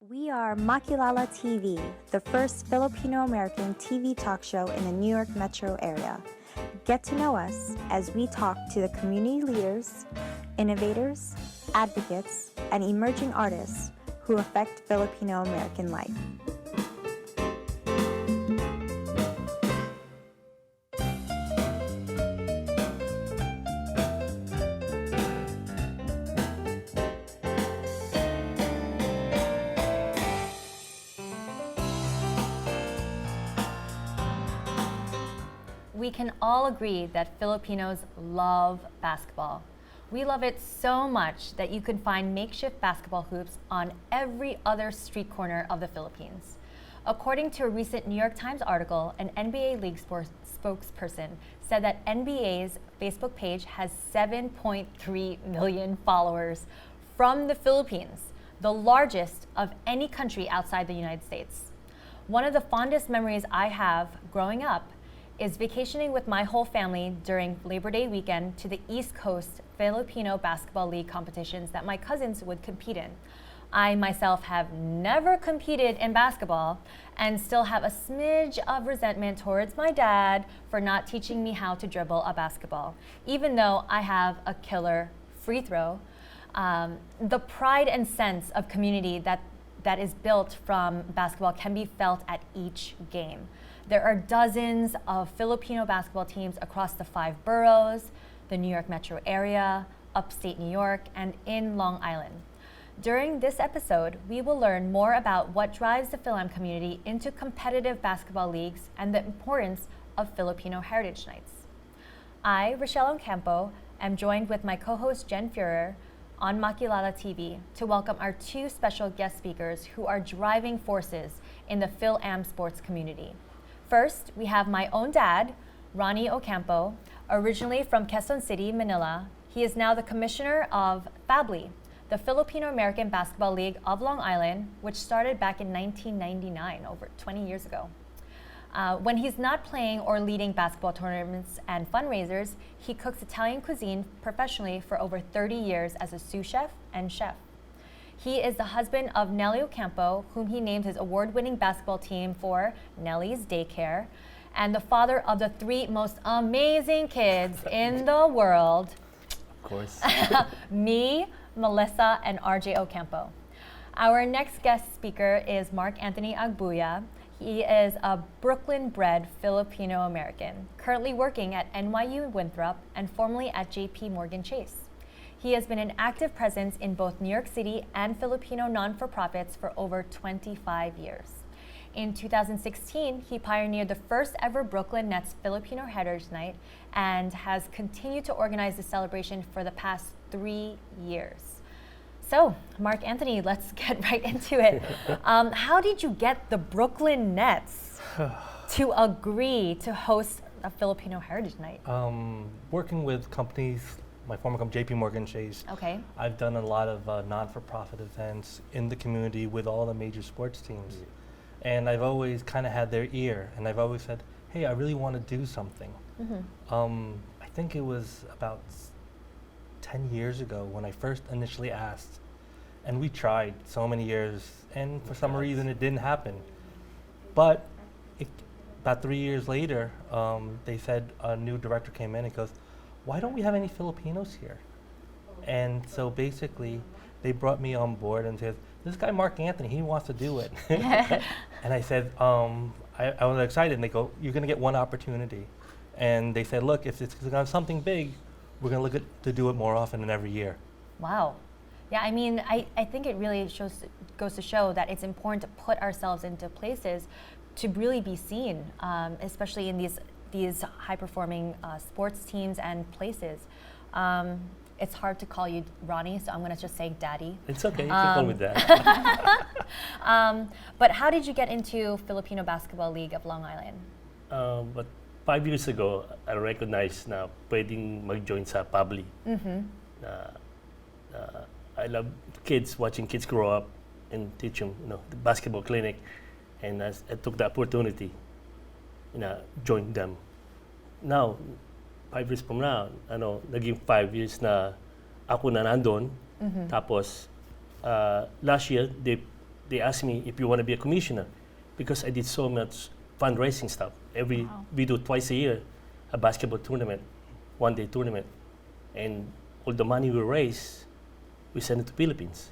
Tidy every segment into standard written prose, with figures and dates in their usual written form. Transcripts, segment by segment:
We are Makillala TV, the first Filipino-American TV talk show in the New York metro area. Get to know us as we talk to the community leaders, innovators, advocates, and emerging artists who affect Filipino-American life. We can all agree that Filipinos love basketball. We love it so much that you can find makeshift basketball hoops on every other street corner of the Philippines. According to a recent New York Times article, an NBA league spokesperson said that NBA's Facebook page has 7.3 million followers from the Philippines, the largest of any country outside the United States. One of the fondest memories I have growing up is vacationing with my whole family during Labor Day weekend to the East Coast Filipino Basketball League competitions that my cousins would compete in. I myself have never competed in basketball and still have a smidge of resentment towards my dad for not teaching me how to dribble a basketball, even though I have a killer free throw. The pride and sense of community that is built from basketball can be felt at each game. There are dozens of Filipino basketball teams across the 5 boroughs, the New York metro area, upstate New York, and in Long Island. During this episode, we will learn more about what drives the Philam community into competitive basketball leagues and the importance of Filipino Heritage Nights. I, Rachelle Ocampo, am joined with my co-host Jen Fuhrer on Makillala TV to welcome our 2 special guest speakers who are driving forces in the Philam sports community. First, we have my own dad, Ronnie Ocampo, originally from Quezon City, Manila. He is now the commissioner of FABLLI, the Filipino American Basketball League of Long Island, which started back in 1999, over 20 years ago. When he's not playing or leading basketball tournaments and fundraisers, he cooks Italian cuisine professionally for over 30 years as a sous chef and chef. He is the husband of Nellie Ocampo, whom he named his award-winning basketball team for Nellie's Daycare, and the father of the 3 most amazing kids in the world. Of course. Me, Melissa, and RJ Ocampo. Our next guest speaker is MarkAnthony Agbuya. He is a Brooklyn-bred Filipino-American, currently working at NYU Winthrop and formerly at JP Morgan Chase. He has been an active presence in both New York City and Filipino non-for-profits for over 25 years. In 2016, he pioneered the first ever Brooklyn Nets Filipino Heritage Night and has continued to organize the celebration for the past 3 years. So, MarkAnthony, let's get right into it. How did you get the Brooklyn Nets to agree to host a Filipino Heritage Night? Working with companies, my former company, JP Morgan Chase. Okay. I've done a lot of non-for-profit events in the community with all the major sports teams. And I've always kind of had their ear, and I've always said, hey, I really want to do something. I think it was about 10 years ago when I first initially asked, and we tried so many years, and for some reason it didn't happen. But about 3 years later, they said a new director came in and goes, why don't we have any Filipinos here? And so basically, they brought me on board and said, this guy MarkAnthony, he wants to do it. And I said, I was excited, and they go, you're gonna get one opportunity. And they said, look, if it's something big, we're gonna look at to do it more often than every year. Wow. Yeah, I mean, I think it really goes to show that it's important to put ourselves into places to really be seen, especially in these high-performing sports teams and places. It's hard to call you Ronnie, so I'm going to just say Daddy. It's okay, you can call me that. But how did you get into Filipino Basketball League of Long Island? But 5 years ago, I recognized na pwedeng mag-join sa FABLLI. I love kids, watching kids grow up and teach them, the basketball clinic. And I took the opportunity, joined them. Now, 5 years from now, naging 5 years na ako na nandun. Tapos, last year, they they asked me if you want to be a commissioner, because I did so much fundraising stuff. We do twice a year a basketball tournament, one-day tournament, and all the money we raise, we send it to Philippines.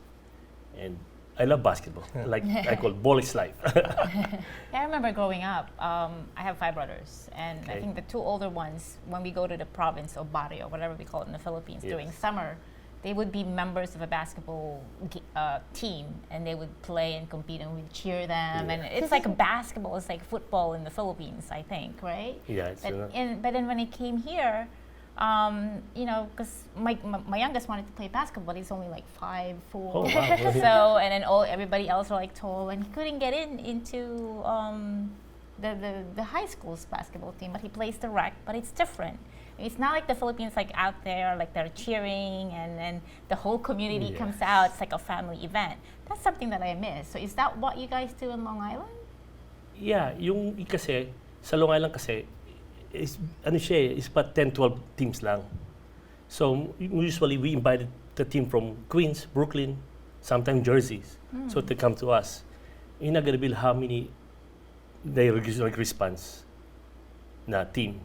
And I love basketball. Like I call ball is life. Yeah, I remember growing up. I have 5 brothers, and I Okay. think the 2 older ones, when we go to the province or barrio, whatever we call it in the Philippines, during summer, they would be members of a basketball team, and they would play and compete, and we'd cheer them. And it's like basketball, it's like football in the Philippines, I think, right? Yeah, it's, But then when I came here, you know, because my youngest wanted to play basketball, he's only like 5'4". Oh, wow. So, and then everybody else were like tall, and he couldn't get into the high school's basketball team, but he plays the rec, but it's different. It's not like the Philippines, like out there, like they're cheering, and then the whole community comes out. It's like a family event. That's something that I miss. So is that what you guys do in Long Island? yeah, yung kasi, sa Long Island kasi, is, ano siya is about 10-12 teams lang. So usually we invited the team from Queens, Brooklyn, sometimes Jerseys, so they come to us. You're not gonna believe how many they like response na team.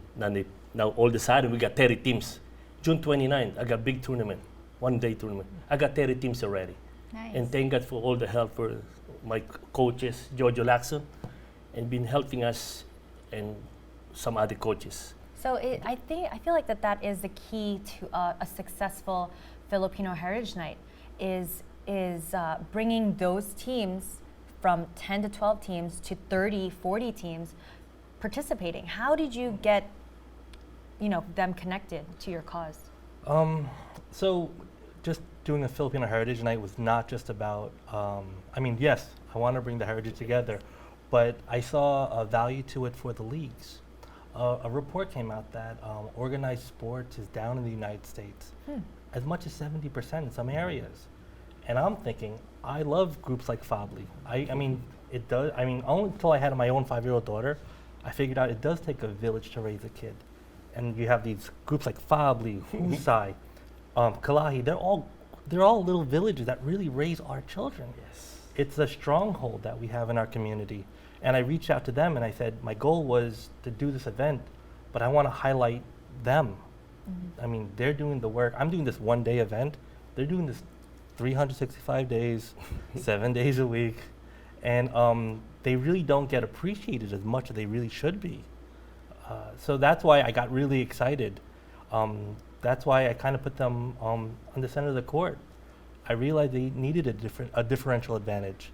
Now all of a sudden we got 30 teams. June 29th, I got big tournament, one-day tournament. I got 30 teams already. Nice. And thank God for all the help for my coaches, Jojo Lacson, and been helping us and some other coaches. So I feel like that is the key to a successful Filipino Heritage Night is bringing those teams from 10 to 12 teams to 30, 40 teams participating. How did you get them connected to your cause? So just doing a Filipino Heritage Night was not just about, I mean, yes, I want to bring the heritage together, but I saw a value to it for the leagues. A report came out that organized sports is down in the United States as much as 70% in some areas. And I'm thinking, I love groups like FABLLI. I mean, it does, I mean, only until I had my own 5-year-old daughter, I figured out it does take a village to raise a kid. And you have these groups like FABLLI, Husay, Kalahi, they're all little villages that really raise our children. Yes. It's a stronghold that we have in our community. And I reached out to them and I said, my goal was to do this event, but I want to highlight them. I mean, they're doing the work. I'm doing this one-day event. They're doing this 365 days, 7 days a week. And they really don't get appreciated as much as they really should be. So that's why I got really excited. That's why I kind of put them on the center of the court. I realized they needed a differential advantage.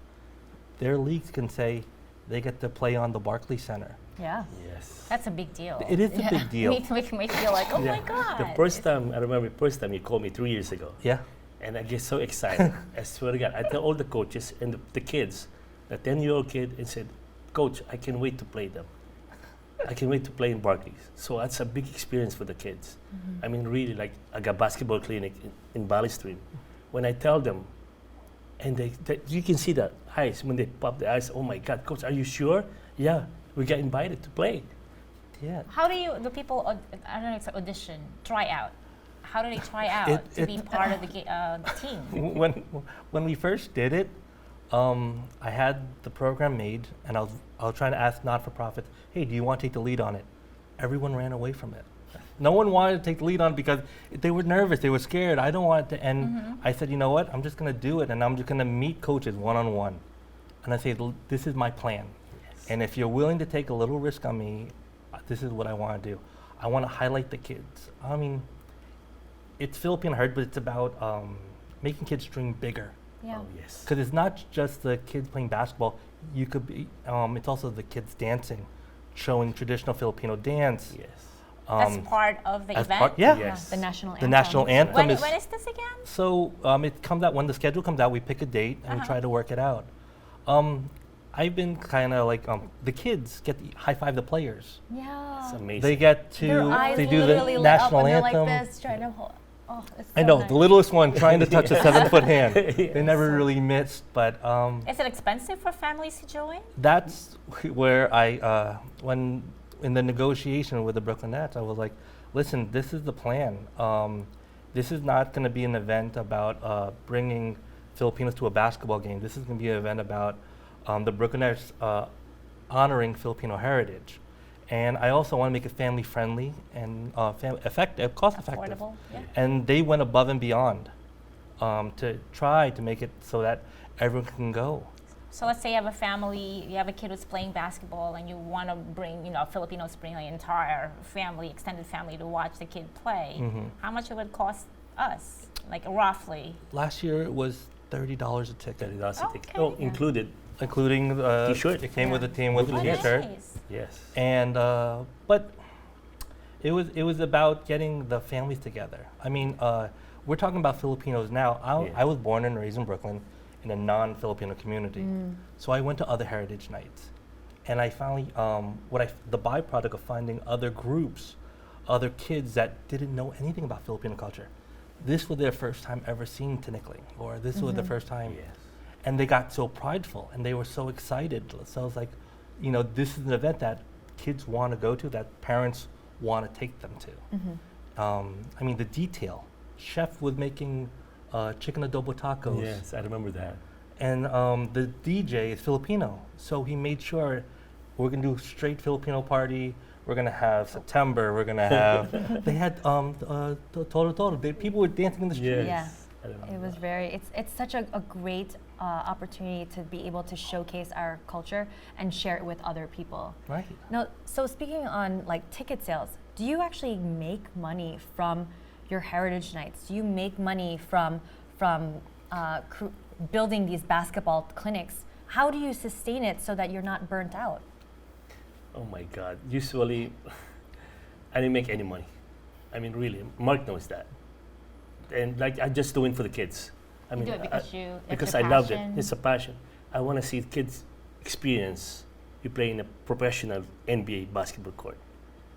Their leagues can say they get to play on the Barclays Center. Yeah. Yes. That's a big deal. It is a big deal. It makes me feel like, oh my God. The first time, I remember the first time you called me 3 years ago. Yeah. And I get so excited. I swear to God, I tell all the coaches and the kids, the 10-year-old kid, and said, Coach, I can't wait to play them. I can't wait to play in Barclays. So that's a big experience for the kids. I mean, really, like, I got basketball clinic in Valley Stream. When I tell them, and you can see the eyes, when they pop the eyes, oh my God, Coach, are you sure? Yeah, we got invited to play. Yeah. How do people, I don't know, it's an audition, try out? How do they try out to be part of the team? When we first did it, I had the program made, and I was trying to ask not-for-profits, hey, do you want to take the lead on it? Everyone ran away from it. No one wanted to take the lead on it because they were nervous, they were scared. I don't want it to end. I said, you know what? I'm just going to do it, and I'm just going to meet coaches one-on-one. And I say, this is my plan. Yes. And if you're willing to take a little risk on me, this is what I want to do. I want to highlight the kids. I mean, it's Filipino Heritage, but it's about making kids dream bigger. Yeah. Oh, yes. Because it's not just the kids playing basketball. You could be. It's also the kids dancing, showing traditional Filipino dance. Yes. That's part of the as event? part- yeah. Yes. The national The anthem. national anthem When is. is this again? So it comes out when the schedule comes out. We pick a date and we try to work it out. I've been kind of like the kids get to high five the players. Yeah. It's amazing. They get Their to eyes they do literally the lit up national when they're anthem. like this, trying to hold. Oh, it's I so know nice. the littlest one trying to touch a 7-foot hand. They never really missed, but Is it expensive for families to join? that's where I when in the negotiation with the Brooklyn Nets, I was like, listen, this is the plan. This is not going to be an event about bringing Filipinos to a basketball game. This is going to be an event about the Brooklyners honoring Filipino heritage. And I also want to make it family friendly and effective, cost effective. Affordable, yeah. And they went above and beyond to try to make it so that everyone can go. So let's say you have a family, you have a kid who's playing basketball, and you want to bring, Filipinos bring the entire family, extended family, to watch the kid play. How much it would cost us, like roughly? Last year it was $30 a ticket, $30 a ticket. Okay. Oh, included. including T-shirt. It came with a team with Oh, a nice. T-shirt. Yes. And but it was about getting the families together. I mean, we're talking about Filipinos now. I was born and raised in Brooklyn in a non-Filipino community, so I went to other heritage nights, and I finally the byproduct of finding other groups, other kids that didn't know anything about Filipino culture. This was their first time ever seeing tinikling, or this was the first time. Yes. And they got so prideful and they were so excited. So I was like, this is an event that kids want to go to, that parents want to take them to. I mean, the detail. Chef was making chicken adobo tacos. Yes, I remember that. And the DJ is Filipino. So he made sure we're going to do straight Filipino party. We're going to have September. We're going to have, they had Todo. People were dancing in the street. Yes. Yeah. It was it's such a great opportunity to be able to showcase our culture and share it with other people. Right. Now, so speaking on like ticket sales, do you actually make money from your heritage nights? Do you make money from building these basketball clinics? How do you sustain it so that you're not burnt out? Oh my God. Usually, I didn't make any money. I mean, really, Mark knows that. And like, I just do it for the kids. I You mean, do it because because it's I your loved it. passion. It's a passion. I want to see kids experience you play in a professional NBA basketball court.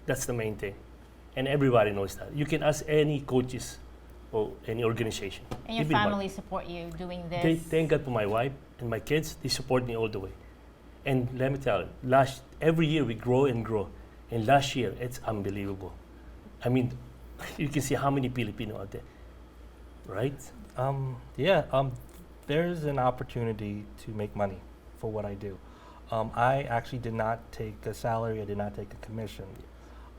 That's the main thing. And everybody knows that. You can ask any coaches or any organization. And your Even Mark. family support you doing this. They thank God for my wife and my kids. They support me all the way. And let me tell you, every year we grow and grow. And last year, it's unbelievable. I mean, you can see how many Filipino out there, right? There's an opportunity to make money for what I do. I actually did not take a salary. I did not take a commission.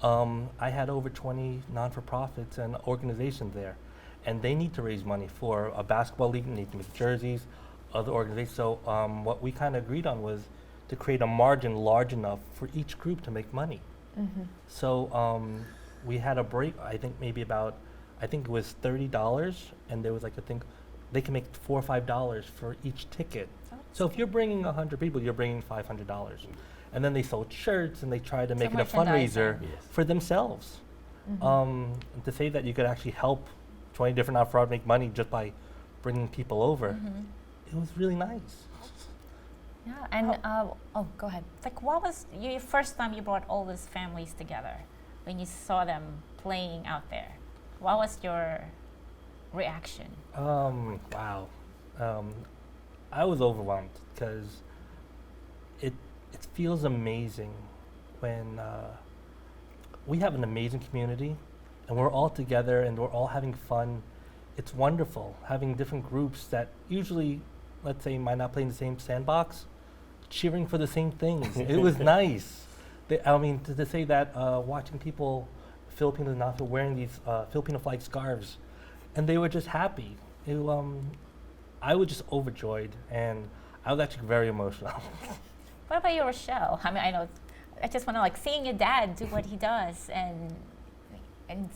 I had over 20 non-for-profits and organizations there, and they need to raise money for a basketball league. They need to make jerseys, other organizations. So what we kind of agreed on was to create a margin large enough for each group to make money. So we had a break. I think it was $30, and there was like, I think they can make $4 or $5 for each ticket. So if you're bringing 100 people, you're bringing $500. And then they sold shirts, and they tried to make it a fundraiser Yes. for themselves. To say that you could actually help 20 different nonprofits make money just by bringing people over, it was really nice. Yeah, and go ahead. Like, what was your first time you brought all these families together when you saw them playing out there? What was your reaction? Wow. I was overwhelmed because it feels amazing when we have an amazing community and we're all together and we're all having fun. It's wonderful having different groups that usually, let's say, might not play in the same sandbox, cheering for the same things. It was nice. To say that watching people, Filipinos not wearing these Filipino flag scarves, and they were just happy. I was just overjoyed, and I was actually very emotional. What about you, Rachelle? I mean, I just want to seeing your dad do what he does and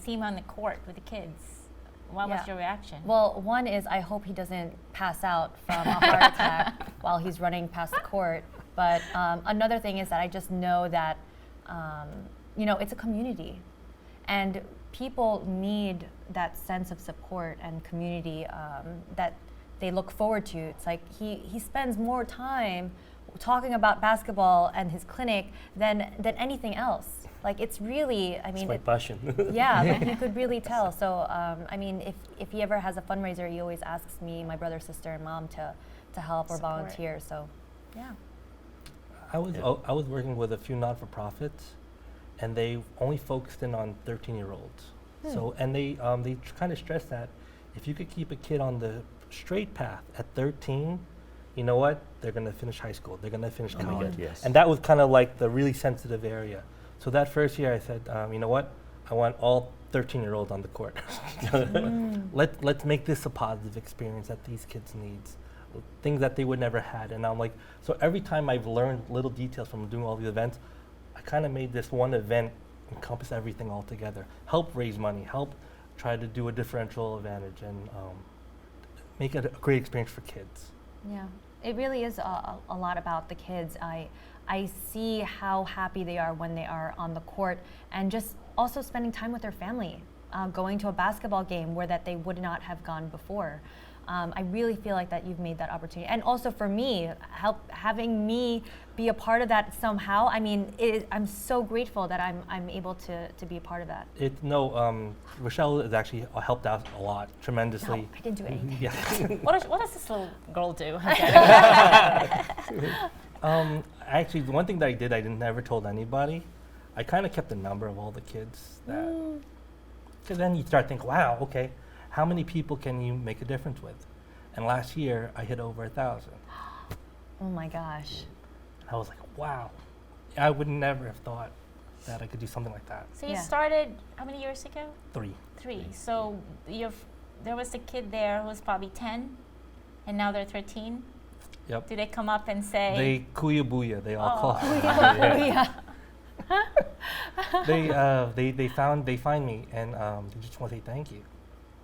see him on the court with the kids. What was your reaction? Well, one is I hope he doesn't pass out from a heart attack while he's running past the court. But another thing is that I just know that, it's a community. And people need that sense of support and community that they look forward to. It's like he spends more time talking about basketball and his clinic than anything else. Like, it's really, It's my passion. yeah, like you could really tell. So, if he ever has a fundraiser, he always asks me, my brother, sister, and mom to help or Support. volunteer. So, yeah. I was working with a few not-for-profits, and they only focused in on 13-year-olds. So, and they kind of stressed that if you could keep a kid on the straight path. At 13, you know what? They're going to finish high school. They're going to finish Oh my college. God, yes. And that was kind of like the really sensitive area. So that first year I said, you know what? I want all 13-year-olds on the court. Let's make this a positive experience that these kids need, things that they would never had. And I'm like, so every time I've learned little details from doing all these events, I kind of made this one event encompass everything all together, help raise money, help try to do a differential advantage, and make it a great experience for kids. Yeah, it really is a lot about the kids. I see how happy they are when they are on the court, and just also spending time with their family, going to a basketball game where that they would not have gone before. I really feel like that you've made that opportunity, and also for me, having me be a part of that somehow. I mean, I'm so grateful that I'm able to be a part of that. Rachelle has actually helped out a lot, tremendously. No, I didn't do anything. Yeah. What does this little girl do? Actually, the one thing that I did, I never told anybody. I kind of kept a number of all the kids. Because then you start thinking, wow, okay, how many people can you make a difference with? And last year, I hit over 1,000. Oh my gosh. And I was like, wow. I would never have thought that I could do something like that. So you Yeah. started how many years ago? 3. 3. So there was a kid there who was probably 10, and now they're 13. Yep. Do they come up and say? They kuya-booya, they all call it. Yeah. They find me, and they just want to say thank you.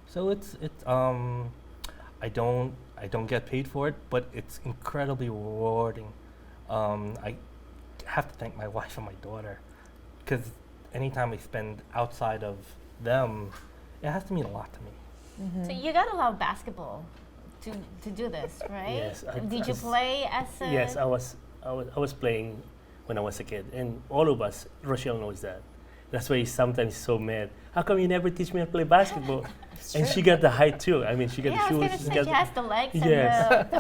So it's I don't get paid for it, but it's incredibly rewarding. I have to thank my wife and my daughter, because anytime I spend outside of them, it has to mean a lot to me. So you gotta love basketball to do this, right? Yes, Did you play as a? Yes, I was playing when I was a kid, and all of us, Rachelle knows that. That's why he's sometimes so mad. How come you never teach me how to play basketball? And she got the height too. I mean, she got Yeah, the I was shoes. gonna say she has the legs Yes, and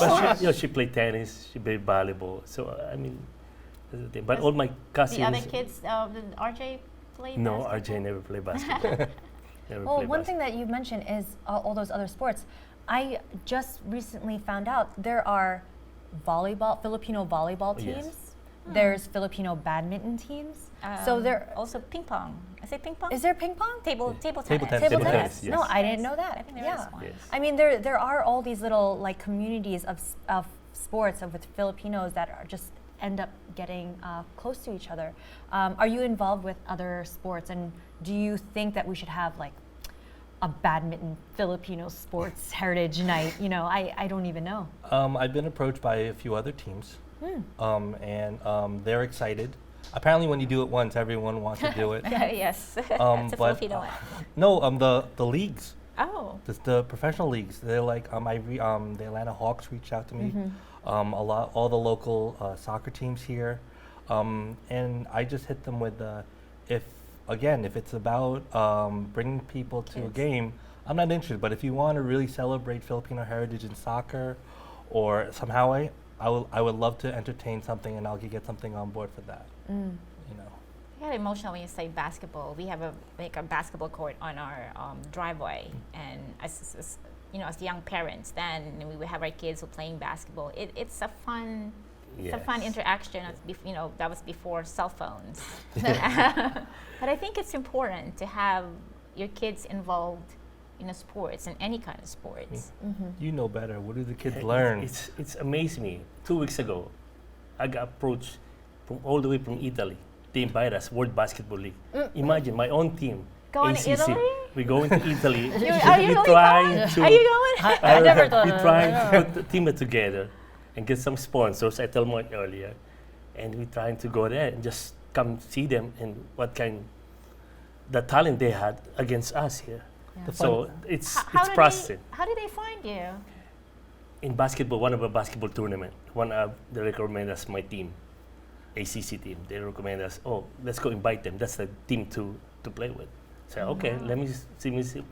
the but she played tennis. She played volleyball. So I mean, that's the thing. But all my cousins. the other kids. Did RJ play? No, basketball? RJ never played basketball. Never Well, played one thing that you've mentioned is all those other sports. I just recently found out there are Filipino volleyball teams. Yes. There's Filipino badminton teams. So there also ping pong. I say ping pong. is there ping pong? Table Table tennis. tennis. Table Table tennis. tennis, No, yes. I didn't know that. I think there yeah. is one. Yes. I mean, there are all these little like communities of sports with Filipinos that are just end up getting close to each other. Are you involved with other sports, and do you think that we should have like a badminton Filipino sports heritage night? You know, I don't even know. I've been approached by a few other teams, and they're excited. Apparently, when you do it once, everyone wants to do it. Yes, it's a but, Filipino one. No, the leagues, Oh. the professional leagues. They're like the Atlanta Hawks reached out to me. All the local soccer teams here, and I just hit them with if it's about bringing people to a Kids. game, I'm not interested. But if you want to really celebrate Filipino heritage in soccer, or somehow I would love to entertain something, and I'll get something on board for that. You know. I get emotional when you say basketball. We have a basketball court on our driveway, and as young parents, then we would have our kids who playing basketball. It's a fun. It's a fun Yes. interaction. That was before cell phones. But I think it's important to have your kids involved in sports, in any kind of sports. You know better. What do the kids It- learn? It's amazed me. 2 weeks ago, I got approached from all the way from Italy. They invite us World Basketball League. Imagine my own team. Going to ACC. Italy? We're going to Italy. Are you really trying going? to. Are you going? I never thought We're of trying that. to put the team together and get some sponsors. I told Mark earlier, and we're trying to go there and just come see them and the talent they had against us here. The So it's How did processing. How did they find you? In basketball, one of a basketball tournament, they recommend us my team, ACC team. They recommend us, let's go invite them. That's the team to play with. So okay, let me see.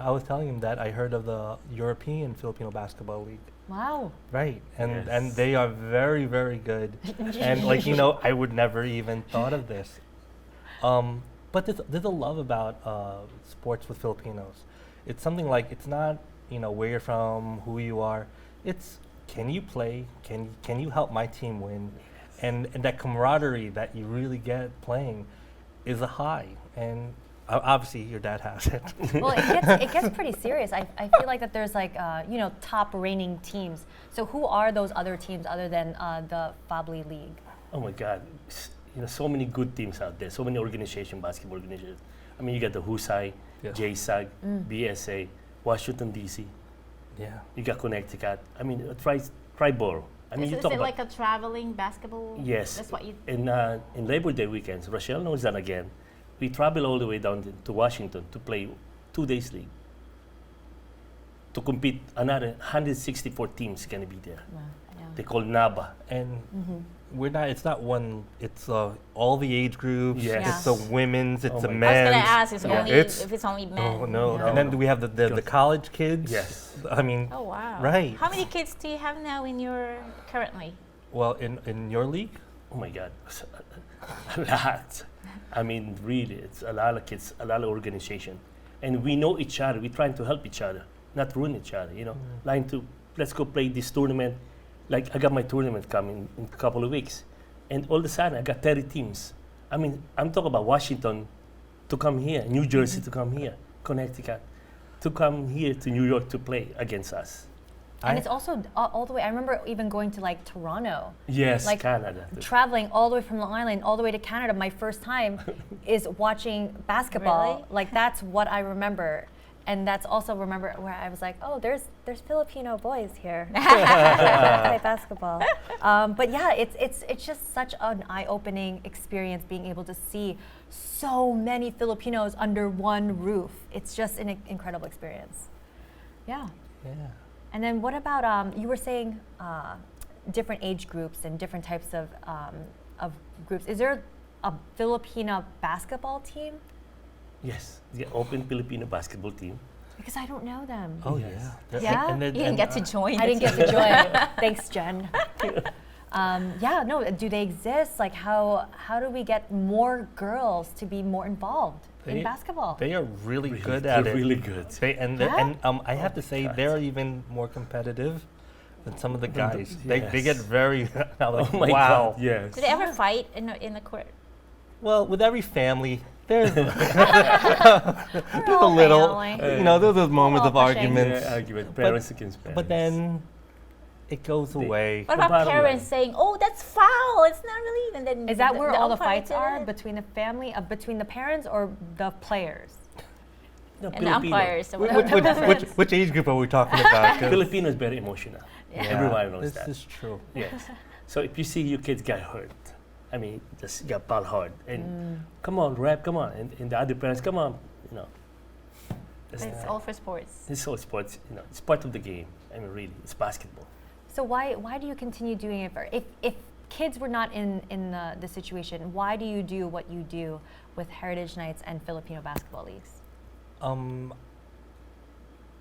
I was telling him that I heard of the European Filipino Basketball League. Wow. Right, and Yes. they are very, very good. And I would never even thought of this. But there's a love about sports with Filipinos. It's something like it's not where you're from, who you are. It's can you play? Can you help my team win? And that camaraderie that you really get playing is a high. And obviously your dad has it. Well, it gets pretty serious. I feel like that there's like top reigning teams. So who are those other teams other than the FABLLI League? Oh my God, so many good teams out there. So many basketball organizations. I mean, you got the Husay, JSAG, BSA, Washington DC. Yeah. You got Connecticut. I mean, Triborough. I mean, Is it like a traveling basketball? Yes. That's what you. In Labor Day weekends, Rachelle knows that again. We travel all the way down to Washington to play 2 days league. To compete, another 164 teams gonna be there. Wow, yeah. They call NABA. And we're not. It's not one. It's all the age groups. Yes. It's the women's. It's Oh the my God. men's. I was gonna ask if it's only men. Oh no! No. And then we have the college kids. Yes. I mean, Oh wow. Right. How many kids do you have now in your currently? well, in your league, Oh my God, a lot. I mean, really, it's a lot of kids, a lot of organization, and we know each other. We're trying to help each other, not ruin each other. Trying to let's go play this tournament. Like I got my tournament coming in a couple of weeks, and all of a sudden I got 30 teams. I mean, I'm talking about Washington to come here, New Jersey to come here, Connecticut to come here to New York to play against us. And it's also all the way. I remember even going to like Toronto. Yes, Like, Canada. Traveling all the way from Long Island all the way to Canada. My first time is watching basketball. Really? Like that's what I remember, and that's also remember where I was like, oh, there's Filipino boys here play basketball. But yeah, it's just such an eye-opening experience being able to see so many Filipinos under one roof. It's just an incredible experience. Yeah. yeah. And then what about, you were saying different age groups and different types of groups. Is there a Filipino basketball team? Yes, the Open Filipino basketball team. Because I don't know them. Oh Yes. yeah. They're- Yeah? and You then- didn't and, get to join. I didn't get to join. Thanks, Jen. Yeah, no, do they exist? Like how do we get more girls to be more involved in They- basketball? They are really good at They're it. really good. Yeah? I have to say God. they're even more competitive than some of the Than the- guys. They get yes. very I'm like, Oh my wow. God, yes. Do they ever fight in the court? Well, with every family, there's We're there's a all little, family. there's those moments of all pushing. arguments. Yeah, argument, parents against parents. But then it goes They- away. What The about bottom parents line. saying, "Oh, that's foul. It's not really." And then Is that where all the umpire fights did are it? between the family, between the parents or the players? No, And the umpires. So Which age group are we talking about? 'Cause Filipino is very emotional. Yeah. Everyone knows this that. is true. Yes. So if you see your kids get hurt, I mean, just get ball hard, and come on, rep, come on, and the other parents, come on, That's- It's all for sports. It's all sports, it's part of the game. I mean, really, it's basketball. So why do you continue doing it? If kids were not in the situation, why do you do what you do with Heritage Nights and Filipino basketball leagues?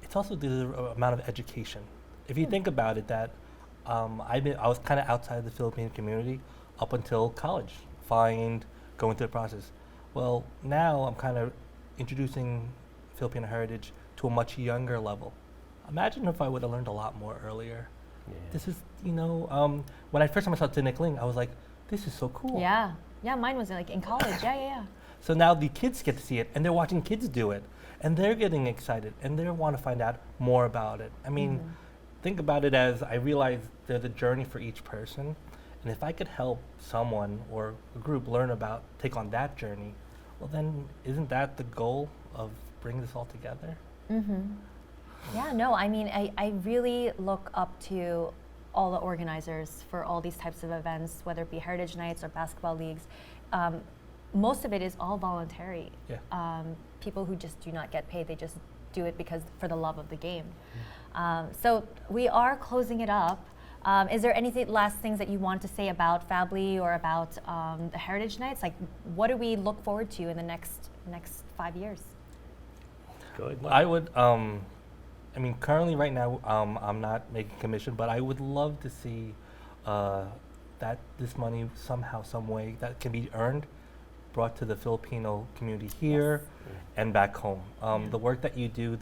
It's also the amount of education. If you think about it, that I was kind of outside of the Filipino community up until college, going through the process. Well, now I'm kind of introducing Filipino heritage to a much younger level. Imagine if I would have learned a lot more earlier. Yeah. This is, when I first time I saw Tinikling, I was like, this is so cool. Yeah, mine was like in college. Yeah. So now the kids get to see it, and they're watching kids do it, and they're getting excited, and they want to find out more about it. I mean, think about it as I realize there's a journey for each person, and if I could help someone or a group take on that journey, well then, isn't that the goal of bringing this all together? Yeah, no, I mean, I really look up to all the organizers for all these types of events, whether it be Heritage Nights or basketball leagues. Most of it is all voluntary. Yeah. People who just do not get paid, they just do it for the love of the game. So we are closing it up. Is there anything last things that you want to say about FABLLI or about the Heritage Nights? Like, what do we look forward to in the next 5 years? Go ahead, I would, currently right now, I'm not making commission, but I would love to see that this money somehow, some way that can be earned, brought to the Filipino community here and back home. The work that you do,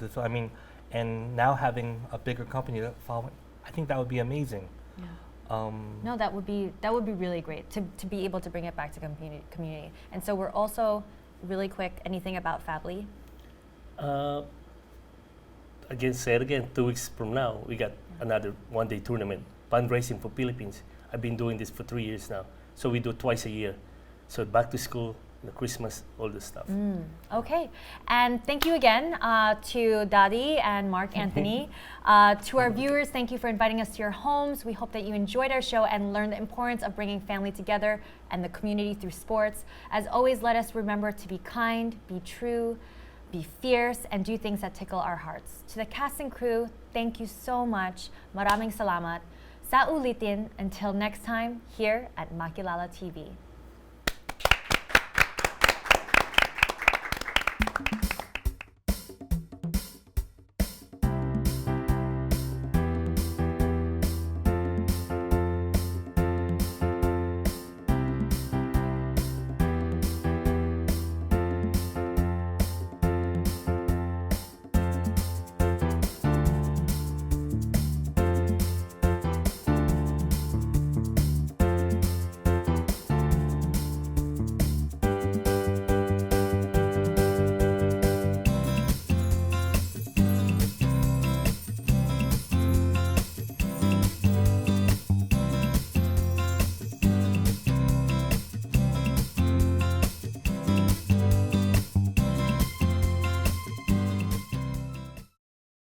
and now having a bigger company that follow, I think that would be amazing. No, that would be really great to be able to bring it back to community. And so we're also really quick. Anything about FABLLI? Again, say it again. 2 weeks from now, we got another one-day tournament, fundraising for Philippines. I've been doing this for 3 years now, so we do twice a year. So back to school, Christmas, all this stuff. Okay, and thank you again to Daddy and MarkAnthony. To our viewers, thank you for inviting us to your homes. We hope that you enjoyed our show and learned the importance of bringing family together and the community through sports. As always, let us remember to be kind, be true, be fierce, and do things that tickle our hearts. To the cast and crew, thank you so much. Maraming salamat. Sa ulitin, until next time, here at Makillala TV.